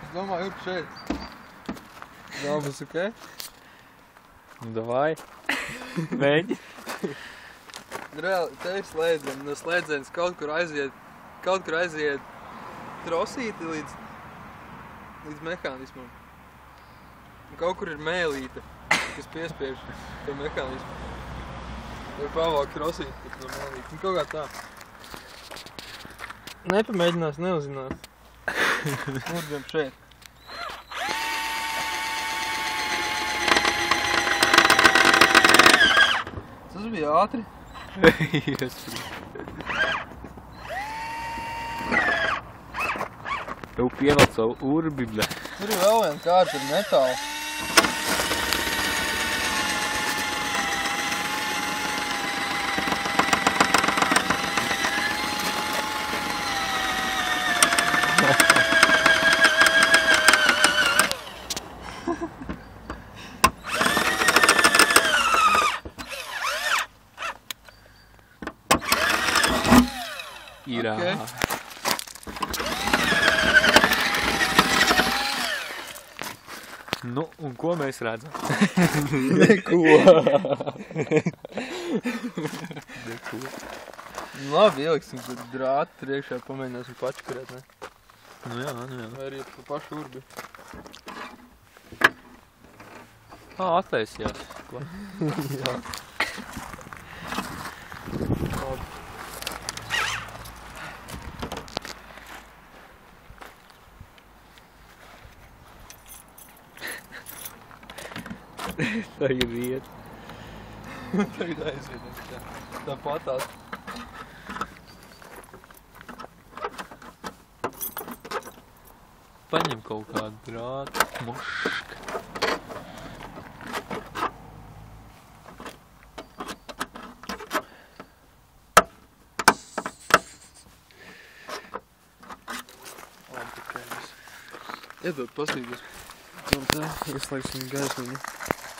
Domāju, ur šeit. Galvas, ok? Nu, davai. Mēģi. Reāli, te ir slēdziens. No slēdziens kaut kur aiziet trosīti līdz mehānismam. Un kaut kur ir mēlīte, kas piespiež to mehānismu. Var pavākt trosīti no mēlīte. Un kaut kā tā. Nepamēģinās, neuzinās. Urbjam šeit. Tas bija ātri. Jau pievelc savu urbi, bļa. Tur ir vēl viena kārta ar metālu. Irā. Okay. Nu, un ko mēs redzam? Neko. Neko. Labi, ieliksim tur drāti priekšā, pamēģināsim pačkarēt, ne? Nu jā, nu jā. Vai arī pa pašu urbi. Attaisījās. Ko? Jā. Labi. Tagad iet. Tagad aiziet. Tā patās. Paņem kaut kādu drātu. Moška. Labi, tikai viss. Iedod pasīties. Un tā, ieslēgsim gaismiņu.